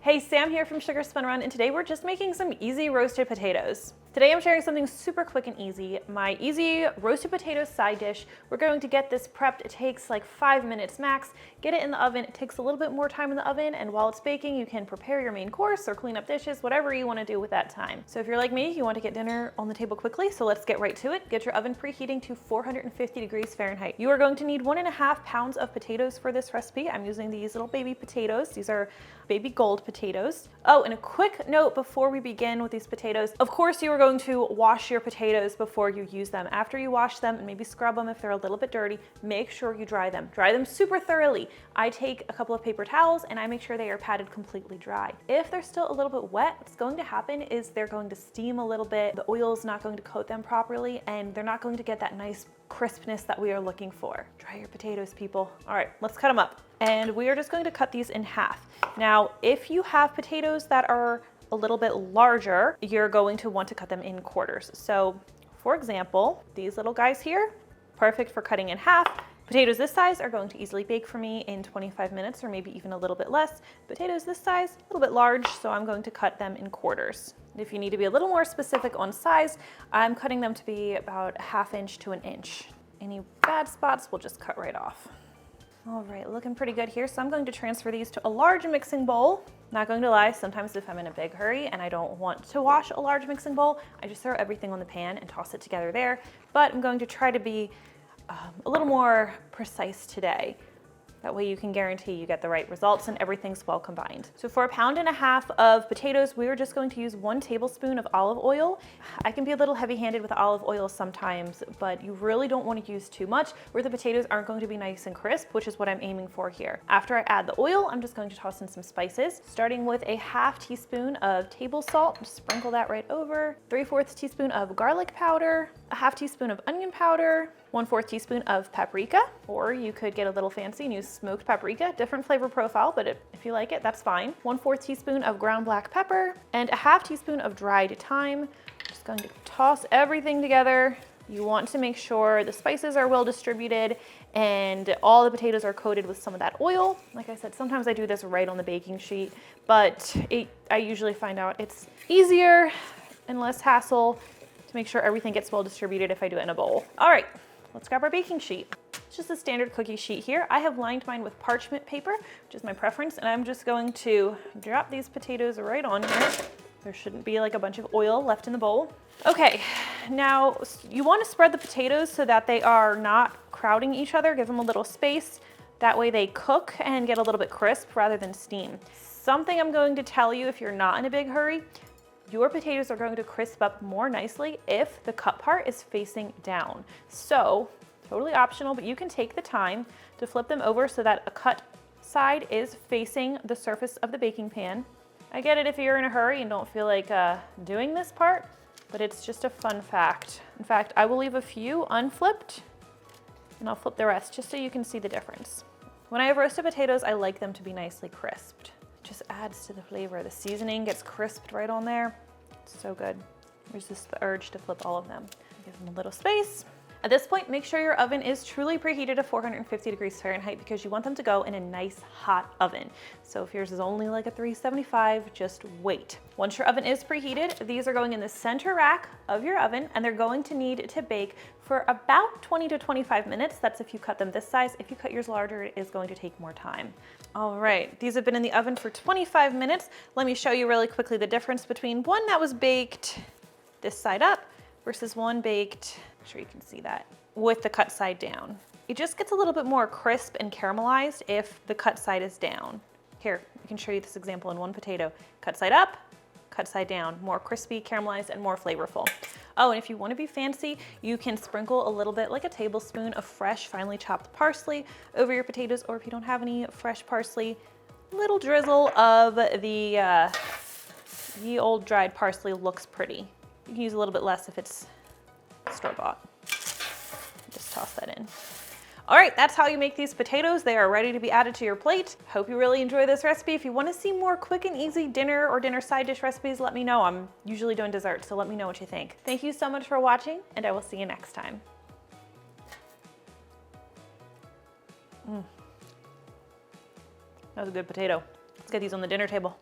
Hey, Sam here from Sugar Spun Run, and today we're just making some easy roasted potatoes. Today I'm sharing something super quick and easy, my easy roasted potato side dish. We're going to get this prepped. It takes like 5 minutes max. Get it in the oven. It takes a little bit more time in the oven, and while it's baking, you can prepare your main course or clean up dishes, whatever you want to do with that time. So if you're like me, you want to get dinner on the table quickly, so let's get right to it. Get your oven preheating to 450 degrees Fahrenheit. You are going to need 1.5 pounds of potatoes for this recipe. I'm using these little baby potatoes. These are baby gold potatoes. Oh, and a quick note before we begin with these potatoes. Of course, you are going to wash your potatoes before you use them. After you wash them and maybe scrub them if they're a little bit dirty, make sure you dry them. Dry them super thoroughly. I take a couple of paper towels and I make sure they are padded completely dry. If they're still a little bit wet, what's going to happen is they're going to steam a little bit. The oil is not going to coat them properly and they're not going to get that nice crispness that we are looking for. Dry your potatoes, people. All right, let's cut them up. And we are just going to cut these in half. Now, if you have potatoes that are a little bit larger, you're going to want to cut them in quarters. So for example, these little guys here, perfect for cutting in half. Potatoes this size are going to easily bake for me in 25 minutes or maybe even a little bit less. Potatoes this size, a little bit large, so I'm going to cut them in quarters. If you need to be a little more specific on size, I'm cutting them to be about 1/2 inch to 1 inch. Any bad spots, we'll just cut right off. All right, looking pretty good here. So I'm going to transfer these to a large mixing bowl. Not going to lie, sometimes if I'm in a big hurry and I don't want to wash a large mixing bowl, I just throw everything on the pan and toss it together there. But I'm going to try to be a little more precise today. That way you can guarantee you get the right results and everything's well combined. So for 1.5 pounds of potatoes, we are just going to use 1 tablespoon of olive oil. I can be a little heavy-handed with olive oil sometimes, but you really don't want to use too much where the potatoes aren't going to be nice and crisp, which is what I'm aiming for here. After I add the oil, I'm just going to toss in some spices, starting with a 1/2 teaspoon of table salt. Just sprinkle that right over. 3/4 teaspoon of garlic powder, a 1/2 teaspoon of onion powder, 1/4 teaspoon of paprika, or you could get a little fancy and use smoked paprika, different flavor profile, but if you like it, that's fine. 1/4 teaspoon of ground black pepper and a 1/2 teaspoon of dried thyme. Just going to toss everything together. You want to make sure the spices are well distributed and all the potatoes are coated with some of that oil. Like I said, sometimes I do this right on the baking sheet, but I usually find out it's easier and less hassle to make sure everything gets well distributed if I do it in a bowl. All right, let's grab our baking sheet. It's just a standard cookie sheet here. I have lined mine with parchment paper, which is my preference, and I'm just going to drop these potatoes right on here. There shouldn't be like a bunch of oil left in the bowl. Okay, now you want to spread the potatoes so that they are not crowding each other. Give them a little space. That way they cook and get a little bit crisp rather than steam. Something I'm going to tell you if you're not in a big hurry, your potatoes are going to crisp up more nicely if the cut part is facing down. So, totally optional, but you can take the time to flip them over so that a cut side is facing the surface of the baking pan. I get it if you're in a hurry and don't feel like doing this part, but it's just a fun fact. In fact, I will leave a few unflipped and I'll flip the rest just so you can see the difference. When I have roasted potatoes, I like them to be nicely crisped. Just adds to the flavor. The seasoning gets crisped right on there. It's so good. Resist the urge to flip all of them. Give them a little space. At this point, make sure your oven is truly preheated to 450 degrees Fahrenheit because you want them to go in a nice hot oven. So if yours is only like a 375, just wait. Once your oven is preheated, these are going in the center rack of your oven and they're going to need to bake for about 20 to 25 minutes. That's if you cut them this size. If you cut yours larger, it is going to take more time. All right, these have been in the oven for 25 minutes. Let me show you really quickly the difference between one that was baked this side up versus one baked, I'm sure you can see that, with the cut side down. It just gets a little bit more crisp and caramelized if the cut side is down. Here, I can show you this example in one potato. Cut side up, cut side down, more crispy, caramelized, and more flavorful. Oh, and if you want to be fancy, you can sprinkle a little bit, like a tablespoon of fresh, finely chopped parsley over your potatoes, or if you don't have any fresh parsley, a little drizzle of the ye old dried parsley looks pretty. You can use a little bit less if it's store-bought. Just toss that in. All right, that's how you make these potatoes. They are ready to be added to your plate. Hope you really enjoy this recipe. If you want to see more quick and easy dinner or dinner side dish recipes, let me know. I'm usually doing dessert, so let me know what you think. Thank you so much for watching, and I will see you next time. That was a good potato. Let's get these on the dinner table.